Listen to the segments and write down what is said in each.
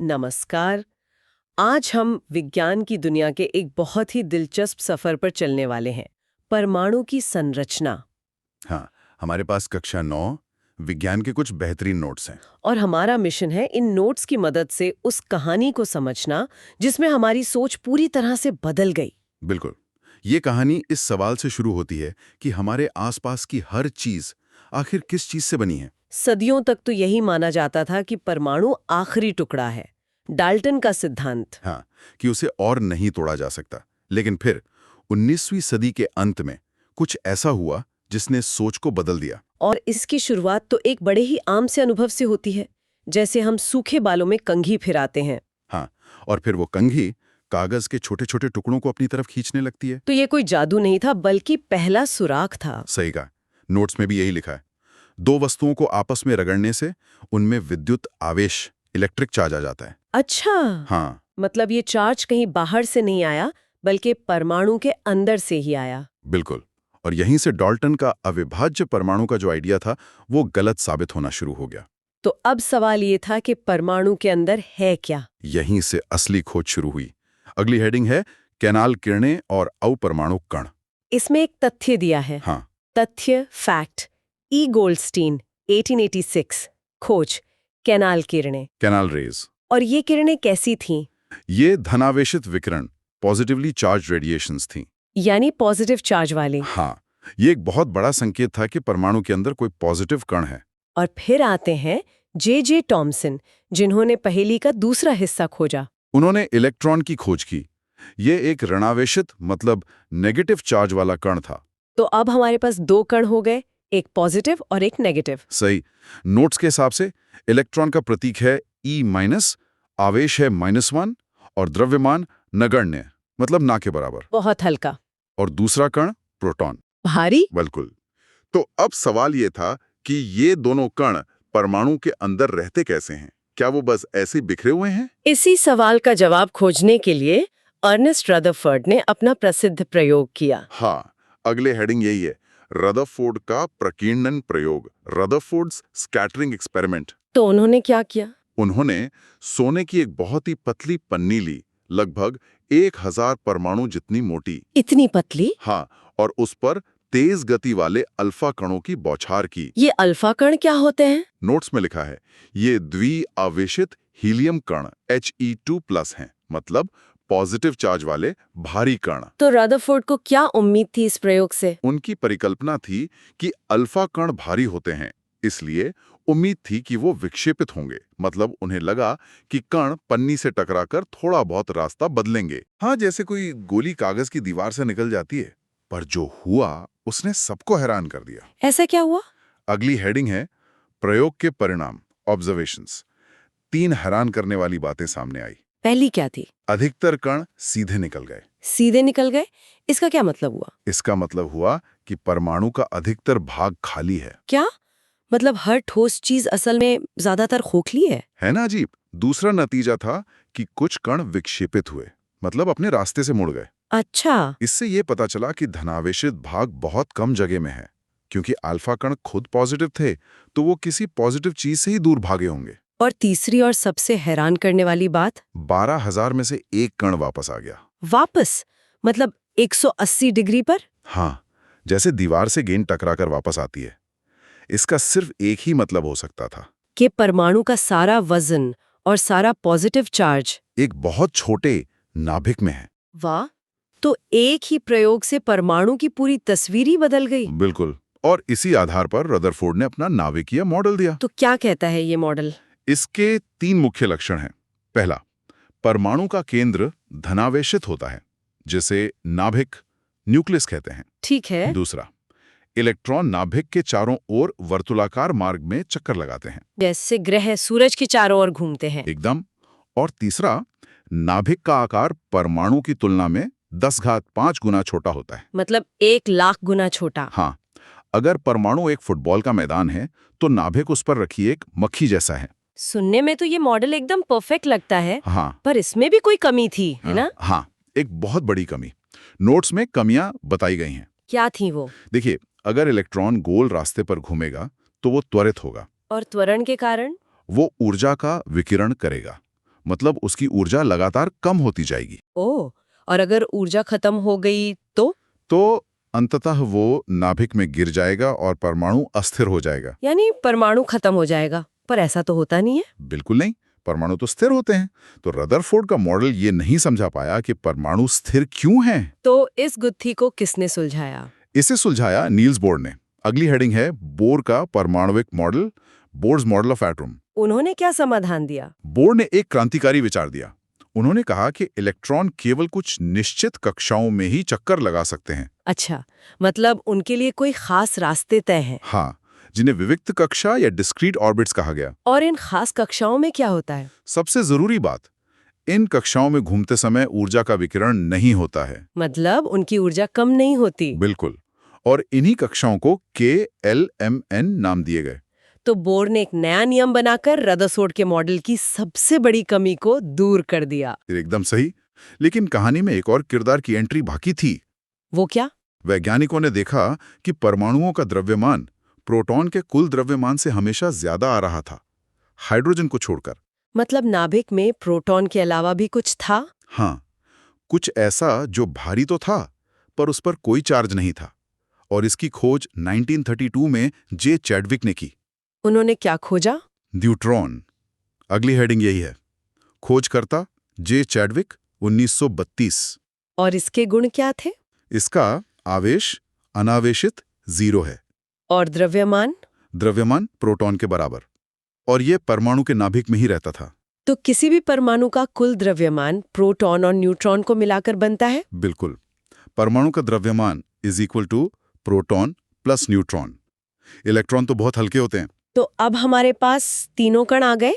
नमस्कार। आज हम विज्ञान की दुनिया के एक बहुत ही दिलचस्प सफर पर चलने वाले हैं, परमाणु की संरचना। हाँ, हमारे पास कक्षा 9 विज्ञान के कुछ बेहतरीन नोट्स हैं। और हमारा मिशन है इन नोट्स की मदद से उस कहानी को समझना जिसमें हमारी सोच पूरी तरह से बदल गई। बिल्कुल। ये कहानी इस सवाल से शुरू होती है कि हमारे आसपास की हर चीज आखिर किस चीज से बनी है। सदियों तक तो यही माना जाता था कि परमाणु आखिरी टुकड़ा है, डाल्टन का सिद्धांत। हाँ, कि उसे और नहीं तोड़ा जा सकता। लेकिन फिर 19वीं सदी के अंत में कुछ ऐसा हुआ जिसने सोच को बदल दिया। और इसकी शुरुआत तो एक बड़े ही आम से अनुभव से होती है, जैसे हम सूखे बालों में कंघी फिराते हैं। हाँ, और फिर वो कंघी कागज के छोटे छोटे टुकड़ों को अपनी तरफ खींचने लगती है। तो ये कोई जादू नहीं था, बल्कि पहला सुराग था। सही कहा। नोट्स में भी यही लिखा है। दो वस्तुओं को आपस में रगड़ने से उनमें विद्युत आवेश, इलेक्ट्रिक चार्ज आ जाता है। अच्छा, हाँ, मतलब ये चार्ज कहीं बाहर से नहीं आया, बल्कि परमाणु के अंदर से ही आया। बिल्कुल। और यहीं से डाल्टन का अविभाज्य परमाणु का जो आइडिया था वो गलत साबित होना शुरू हो गया। तो अब सवाल ये था कि परमाणु के अंदर है क्या। यहीं से असली खोज शुरू हुई। अगली हेडिंग है कैनाल किरणें और अपरमाणु कण। इसमें एक तथ्य दिया है। हाँ, तथ्य, फैक्ट। ई गोल्डस्टीन 1886, खोज कैनाल किरणें। Canal raise. और ये किरणें कैसी थीं? ये धनावेशित विकिरण, पॉजिटिवली चार्ज रेडिएशंस थी। यानी पॉजिटिव चार्ज वाली। हाँ, ये एक बहुत बड़ा संकेत था कि परमाणु के अंदर कोई पॉजिटिव कण है। और फिर आते हैं जे टॉमसन, जिन्होंने पहेली का दूसरा हिस्सा खोजा। उन्होंने इलेक्ट्रॉन की खोज की। ये एक ऋणावेशित मतलब नेगेटिव चार्ज वाला कण था। तो अब हमारे पास दो कण हो गए, एक पॉजिटिव और एक नेगेटिव। सही। नोट्स के हिसाब से इलेक्ट्रॉन का प्रतीक है E-, आवेश है -1 और द्रव्यमान नगण्य मतलब ना के बराबर। बहुत हल्का। और दूसरा कण प्रोटॉन। भारी। बिल्कुल। तो अब सवाल ये था कि ये दोनों कण परमाणु के अंदर रहते कैसे हैं? क्या वो बस ऐसे बिखरे हुए हैं? इसी सवाल का जवाब खोजने के लिए अर्नेस्ट रदरफोर्ड ने अपना प्रसिद्ध प्रयोग किया। हाँ, अगले हेडिंग यही है, रदरफोर्ड का प्रकीर्णन प्रयोग, रदरफोर्ड्स स्कैटरिंग एक्सपेरिमेंट। तो उन्होंने क्या किया? उन्होंने सोने की एक बहुत ही पतली पन्नी ली, लगभग 1000 परमाणु जितनी मोटी। इतनी पतली? हाँ, और उस पर तेज गति वाले अल्फा कणों की बौछार की। ये अल्फा कण क्या होते हैं? नोट्स में लिखा है, ये द्विआवेशित हीलियम कण He2+ हैं, मतलब पॉजिटिव चार्ज वाले भारी कण। तो रदरफोर्ड को क्या उम्मीद थी इस प्रयोग से? उनकी परिकल्पना थी कि अल्फा कण भारी होते हैं, इसलिए उम्मीद थी कि वो विक्षेपित होंगे। मतलब उन्हें लगा कि कण पन्नी से टकराकर थोड़ा बहुत रास्ता बदलेंगे। हाँ, जैसे कोई गोली कागज की दीवार से निकल जाती है। पर जो हुआ उसने सबको हैरान कर दिया। ऐसा क्या हुआ? अगली हेडिंग है प्रयोग के परिणाम, ऑब्जर्वेशंस। 3 हैरान करने वाली बातें सामने आई। पहली क्या थी? अधिकतर कण सीधे निकल गए। सीधे निकल गए? इसका क्या मतलब हुआ? इसका मतलब हुआ कि परमाणु का अधिकतर भाग खाली है। क्या मतलब हर ठोस चीज असल में ज्यादातर खोखली है ना अजीब? दूसरा नतीजा था कि कुछ कण विक्षेपित हुए, मतलब अपने रास्ते से मुड़ गए। अच्छा। इससे ये पता चला कि धनावेशित भाग बहुत कम जगह में है, क्योंकि अल्फा कण खुद पॉजिटिव थे, तो वो किसी पॉजिटिव चीज से ही दूर भागे होंगे। और तीसरी और सबसे हैरान करने वाली बात? 12,000 में से एक कण वापस आ गया। वापस? मतलब 180 डिग्री पर? हाँ, जैसे दीवार से गेंद टकराकर वापस आती है। इसका सिर्फ एक ही मतलब हो सकता था कि परमाणु का सारा वजन और सारा पॉजिटिव चार्ज एक बहुत छोटे नाभिक में है। वाह, तो एक ही प्रयोग से परमाणु की पूरी तस्वीर ही बदल गई। बिल्कुल। और इसी आधार पर रदरफोर्ड ने अपना नाभिकीय मॉडल दिया। तो क्या कहता है ये मॉडल? इसके 3 मुख्य लक्षण हैं। पहला, परमाणु का केंद्र धनावेशित होता है, जिसे नाभिक, न्यूक्लियस कहते हैं। ठीक है। दूसरा, इलेक्ट्रॉन नाभिक के चारों ओर वर्तुलाकार मार्ग में चक्कर लगाते हैं, जैसे ग्रह सूरज के चारों ओर घूमते हैं। एकदम। और तीसरा, नाभिक का आकार परमाणु की तुलना में 10⁵ गुना छोटा होता है। मतलब 1,00,000 गुना छोटा। हाँ, अगर परमाणु एक फुटबॉल का मैदान है, तो नाभिक उस पर रखी एक मक्खी जैसा है। सुनने में तो ये मॉडल एकदम परफेक्ट लगता है। हाँ, पर इसमें भी कोई कमी थी, है ना? हाँ, एक बहुत बड़ी कमी। नोट्स में कमियां बताई गई हैं। क्या थी वो? देखिए, अगर इलेक्ट्रॉन गोल रास्ते पर घूमेगा तो वो त्वरित होगा। और त्वरण के कारण? वो ऊर्जा का विकिरण करेगा, मतलब उसकी ऊर्जा लगातार कम होती जाएगी। ओह, और अगर ऊर्जा खत्म हो गई तो अंततः वो नाभिक में गिर जाएगा और परमाणु अस्थिर हो जाएगा। यानी परमाणु खत्म हो जाएगा, पर ऐसा तो होता नहीं है। बिल्कुल नहीं, परमाणु तो स्थिर होते हैं। तो रदरफोर्ड का मॉडल ये नहीं समझा पाया कि परमाणु स्थिर क्यों हैं। तो इस गुत्थी को किसने सुलझाया? इसे सुलझाया नील्स बोर ने। अगली हेडिंग है बोर का परमाणुविक model, Bohr's model of atom. उन्होंने क्या समाधान दिया? बोर ने एक क्रांतिकारी विचार दिया। उन्होंने कहा कि इलेक्ट्रॉन केवल कुछ निश्चित कक्षाओं में ही चक्कर लगा सकते हैं। अच्छा, मतलब उनके लिए कोई खास रास्ते तय हैं। हाँ, जिन्हें विविक्त कक्षा या डिस्क्रीट ऑर्बिट्स कहा गया। और इन खास कक्षाओं में क्या होता है? सबसे जरूरी बात, इन कक्षाओं में घूमते समय ऊर्जा का विकिरण नहीं होता है। मतलब उनकी ऊर्जा कम नहीं होती। बिल्कुल। और इन्हीं कक्षाओं को KLMN नाम दिए गए। तो बोर ने एक नया नियम बनाकर रदरफोर्ड के मॉडल की सबसे बड़ी कमी को दूर कर दिया। एकदम सही। लेकिन कहानी में एक और किरदार की एंट्री बाकी थी। वो क्या? वैज्ञानिकों ने देखा कि परमाणुओं का द्रव्यमान प्रोटॉन के कुल द्रव्यमान से हमेशा ज्यादा आ रहा था, हाइड्रोजन को छोड़कर। मतलब नाभिक में प्रोटॉन के अलावा भी कुछ था? हाँ, कुछ ऐसा जो भारी तो था पर उस पर कोई चार्ज नहीं था। और इसकी खोज 1932 में जे चैडविक ने की। उन्होंने क्या खोजा? न्यूट्रॉन। अगली हेडिंग यही है। खोजकर्ता जे चैडविक, 1932। और इसके गुण क्या थे? इसका आवेश अनावेशित 0 है। और द्रव्यमान? द्रव्यमान प्रोटॉन के बराबर। और ये परमाणु के नाभिक में ही रहता था। तो किसी भी परमाणु का कुल द्रव्यमान प्रोटॉन और न्यूट्रॉन को मिलाकर बनता है? बिल्कुल। परमाणु का द्रव्यमान is equal to proton plus neutron. Electron तो बहुत हल्के होते हैं। तो अब हमारे पास तीनों कण आ गए,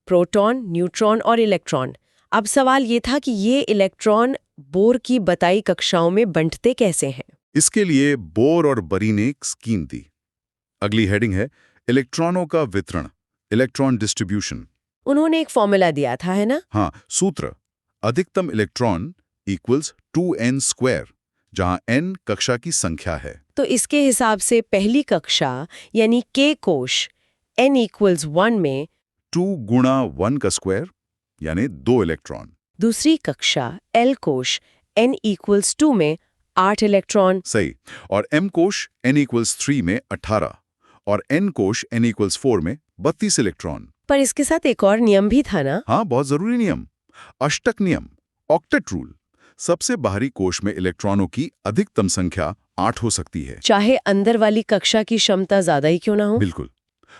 प्रोटॉन, न्यूट्रॉन और इलेक्ट्रॉन। अब सवाल ये था कि ये इलेक्ट्रॉन बोर की बताई कक्षाओं में बंटते कैसे हैं? इसके लिए बोर और बरी ने एक स्कीम दी। अगली हेडिंग है इलेक्ट्रॉनों का वितरण, इलेक्ट्रॉन डिस्ट्रीब्यूशन। उन्होंने एक फॉर्मूला दिया था, है ना? हाँ, सूत्र अधिकतम इलेक्ट्रॉन इक्वल्स 2n², जहां n कक्षा की संख्या है। तो इसके हिसाब से पहली कक्षा यानी K कोश n = 1 में 2 गुणा 1 का स्क्वायर यानी 2 इलेक्ट्रॉन। दूसरी कक्षा L कोश n = 2 में 8 इलेक्ट्रॉन। सही। और m कोश n = 3 में 18 और n कोश n = 4 में 32 इलेक्ट्रॉन। पर इसके साथ एक और नियम भी था ना? हाँ, बहुत जरूरी नियम, अष्टक नियम, ऑक्टेट रूल। सबसे बाहरी कोश में इलेक्ट्रॉनों की अधिकतम संख्या 8 हो सकती है, चाहे अंदर वाली कक्षा की क्षमता ज्यादा ही क्यों ना हो। बिल्कुल,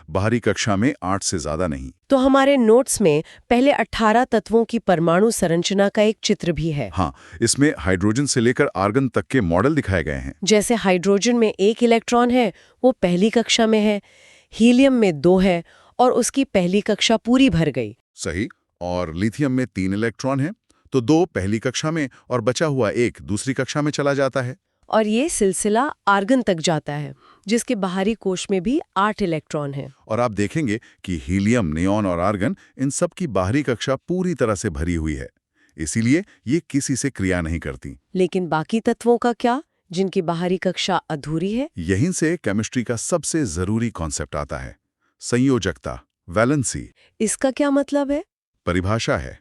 बाहरी कक्षा में 8 से ज्यादा नहीं। तो हमारे नोट्स में पहले 18 तत्वों की परमाणु संरचना का एक चित्र भी है। हाँ, इसमें हाइड्रोजन से लेकर आर्गन तक के मॉडल दिखाए गए हैं। जैसे हाइड्रोजन में 1 इलेक्ट्रॉन है, वो पहली कक्षा में है। हीलियम में 2 है और उसकी पहली कक्षा पूरी भर गई। सही। और लिथियम में 3 इलेक्ट्रॉन हैं, तो 2 पहली कक्षा में और बचा हुआ 1 दूसरी कक्षा में चला जाता है। और ये सिलसिला आर्गन तक जाता है, जिसके बाहरी कोश में भी 8 इलेक्ट्रॉन हैं। और आप देखेंगे कि हीलियम, नियॉन और आर्गन इन सब की बाहरी कक्षा पूरी तरह से भरी हुई है, इसीलिए ये किसी से क्रिया नहीं करती। लेकिन बाकी तत्वों का क्या, जिनकी बाहरी कक्षा अधूरी है? यहीं से केमिस्ट्री का सबसे जरूरी कॉन्सेप्ट आता है, संयोजकता, वैलेंसी। इसका क्या मतलब है? परिभाषा है,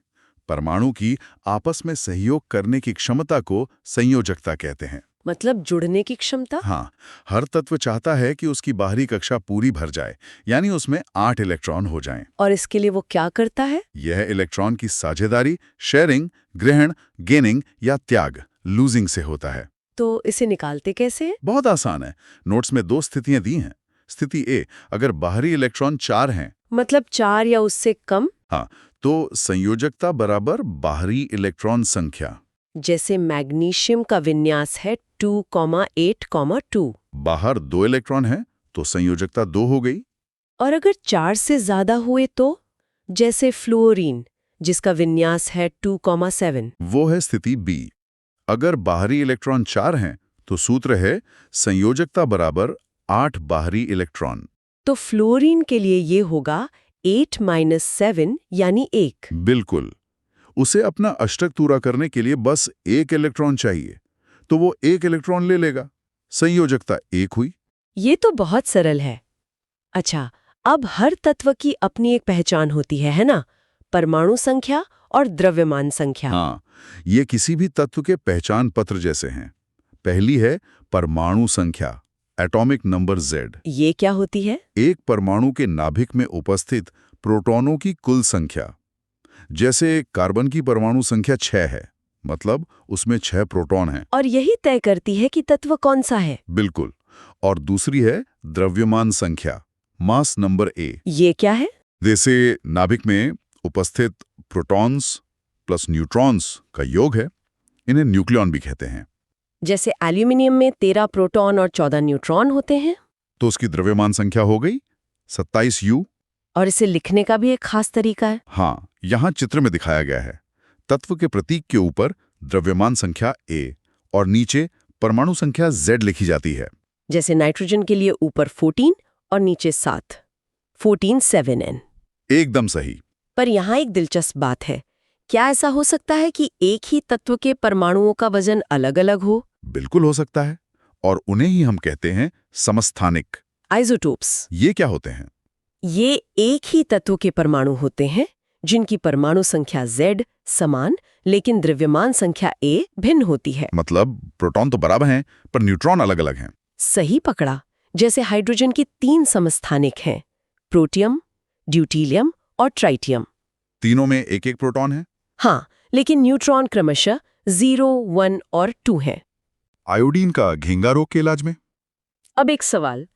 परमाणु की आपस में सहयोग करने की क्षमता को संयोजकता कहते हैं। मतलब जुड़ने की क्षमता? हाँ, हर तत्व चाहता है कि उसकी बाहरी कक्षा पूरी भर जाए, यानी उसमें 8 इलेक्ट्रॉन हो जाएं। और इसके लिए वो क्या करता है? यह इलेक्ट्रॉन की साझेदारी, शेयरिंग, ग्रहण, गेनिंग या त्याग, लूजिंग से होता है। तो इसे निकालते कैसे हैं? बहुत आसान है। नोट्स में 2 स्थितियां दी हैं। स्थिति ए, अगर बाहरी इलेक्ट्रॉन 4 हैं, मतलब 4 या उससे कम। हाँ, तो संयोजकता बराबर बाहरी इलेक्ट्रॉन संख्या। जैसे मैग्नीशियम का विन्यास है 2,8,2। बाहर 2 इलेक्ट्रॉन है तो संयोजकता 2 हो गई। और अगर 4 से ज्यादा हुए तो? जैसे फ्लोरीन, जिसका विन्यास है 2,7। वो है स्थिति बी। अगर बाहरी इलेक्ट्रॉन 4 हैं तो सूत्र है संयोजकता बराबर 8 बाहरी इलेक्ट्रॉन। तो फ्लोरीन के लिए ये होगा 8 - 7 यानी 1। बिल्कुल। उसे अपना अष्टक पूरा करने के लिए बस 1 इलेक्ट्रॉन चाहिए, तो वो 1 इलेक्ट्रॉन ले लेगा। संयोजकता 1 हुई। ये तो बहुत सरल है। अच्छा, अब हर तत्व की अपनी एक पहचान होती है ना? परमाणु संख्या और द्रव्यमान संख्या। हाँ, ये किसी भी तत्व के पहचान पत्र जैसे हैं। पहली है परमाणु संख्या, एटॉमिक नंबर Z। ये क्या होती है? एक परमाणु के नाभिक में उपस्थित प्रोटॉनों की कुल संख्या। जैसे कार्बन की परमाणु संख्या 6 है, मतलब उसमें 6 प्रोटॉन हैं। और यही तय करती है कि तत्व कौन सा है। बिल्कुल। और दूसरी है द्रव्यमान संख्या, मास नंबर A। ये क्या है? जैसे नाभिक में उपस्थित प्रोटॉन्स प्लस न्यूट्रॉन्स का योग है। इन्हें न्यूक्लियॉन भी कहते हैं। जैसे एल्यूमिनियम में 13 प्रोटॉन और 14 न्यूट्रॉन होते हैं। तो उसकी द्रव्यमान संख्या हो गई 27U। और इसे लिखने का भी एक खास तरीका है। हाँ, यहाँ चित्र में दिखाया गया है। तत्व के प्रतीक के ऊपर द्रव्यमान संख्या A और नीचे परमाणु संख्या Z लिखी जाती है। जैसे नाइट्रोजन के लिए ऊपर 14 और नीचे 7, 14 7N। एकदम सही। पर यहाँ एक दिलचस्प बात है। क्या ऐसा हो सकता है कि एक ही तत्व के परमाणुओं का वजन अलग-अलग हो? बिल्कुल हो सकता है, और उन्हें ही हम कहते हैं समस्थानिक। आइसोटोप्स। ये क्या होते हैं? ये एक ही तत्व के परमाणु होते हैं जिनकी परमाणु संख्या Z समान लेकिन द्रव्यमान संख्या A भिन्न होती है। मतलब प्रोटॉन तो बराबर हैं, पर न्यूट्रॉन अलग-अलग हैं। सही पकड़ा। जैसे हाइड्रोजन की 3 समस्थानिक हैं, प्रोटियम, ड्यूटीलियम और ट्राइटियम। तीनों में एक एक प्रोटॉन है। हाँ, लेकिन न्यूट्रॉन क्रमशः 0, 1 और 2 हैं। आयोडीन का घेंगा रोग के इलाज में? अब एक सवाल,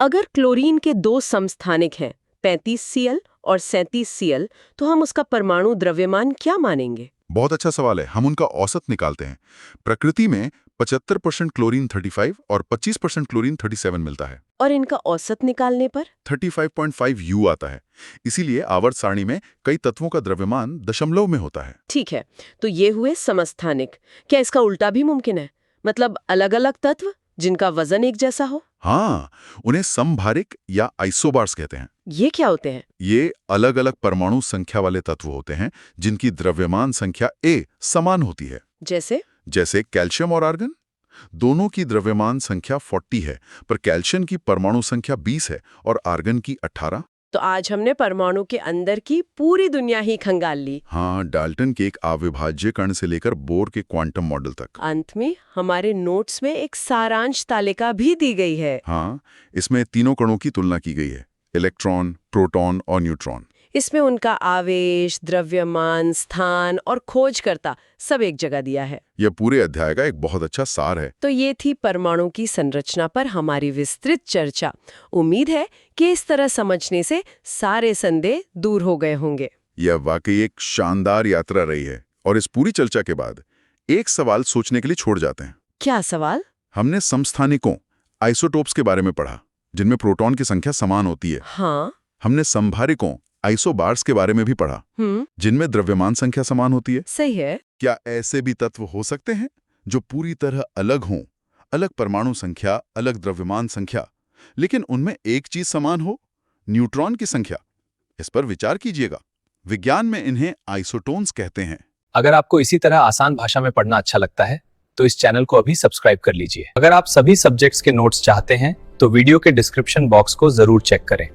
अगर क्लोरीन के 2 समस्थानिक हैं, 35Cl और 37Cl, तो हम उसका परमाणु द्रव्यमान क्या मानेंगे? बहुत अच्छा सवाल है। हम उनका औसत निकालते हैं। प्रकृति में 75% क्लोरीन 35 और 25% क्लोरीन 37 मिलता है। और इनका औसत निकालने पर 35.5U आता है। इसीलिए आवर्त सारणी में कई तत्वों का द्रव्यमान दशमलव में होता है। ठीक है, तो ये हुए समस्थानिक। क्या इसका उल्टा भी मुमकिन है? मतलब अलग-अलग तत्व जिनका वजन एक जैसा हो? हाँ, उन्हें समभारिक या आइसोबार्स कहते हैं। ये क्या होते हैं? ये अलग-अलग परमाणु संख्या वाले तत्व होते हैं जिनकी द्रव्यमान संख्या A समान होती है। जैसे कैल्शियम और आर्गन। दोनों की द्रव्यमान संख्या 40 है, पर कैल्शियम की परमाणु संख्या 20 है और आर्गन की 18। तो आज हमने परमाणु के अंदर की पूरी दुनिया ही खंगाल ली। हाँ, डाल्टन के एक अविभाज्य कण से लेकर बोर के क्वांटम मॉडल तक। अंत में हमारे नोट्स में एक सारांश तालिका भी दी गई है। हाँ, इसमें तीनों कणों की तुलना की गई है, इलेक्ट्रॉन, प्रोटॉन और न्यूट्रॉन। इसमें उनका आवेश, द्रव्यमान, स्थान और खोजकर्ता सब एक जगह दिया है। यह पूरे अध्याय का एक बहुत अच्छा सार है। तो ये थी परमाणु की संरचना पर हमारी विस्तृत चर्चा। उम्मीद है कि इस तरह समझने से सारे संदेह दूर हो गए होंगे। यह वाकई एक शानदार यात्रा रही है, और इस पूरी चर्चा के बाद एक सवाल सोचने के लिए छोड़ जाते हैं। क्या सवाल? हमने समस्थानिकों, आइसोटोप्स के बारे में पढ़ा, जिनमें प्रोटॉन की संख्या समान होती है। हाँ। हमने समभारिकों, आइसोबार्स के बारे में भी पढ़ा, जिनमें द्रव्यमान संख्या समान होती है। सही है। क्या ऐसे भी तत्व हो सकते हैं जो पूरी तरह अलग हों, अलग परमाणु संख्या, अलग द्रव्यमान संख्या, लेकिन उनमें एक चीज समान हो, न्यूट्रॉन की संख्या? इस पर विचार कीजिएगा। विज्ञान में इन्हें आइसोटोन्स कहते हैं। अगर आपको इसी तरह आसान भाषा में पढ़ना अच्छा लगता है तो इस चैनल को अभी सब्सक्राइब कर लीजिए। अगर आप सभी सब्जेक्ट्स के नोट्स चाहते हैं तो वीडियो के डिस्क्रिप्शन बॉक्स को जरूर चेक करें।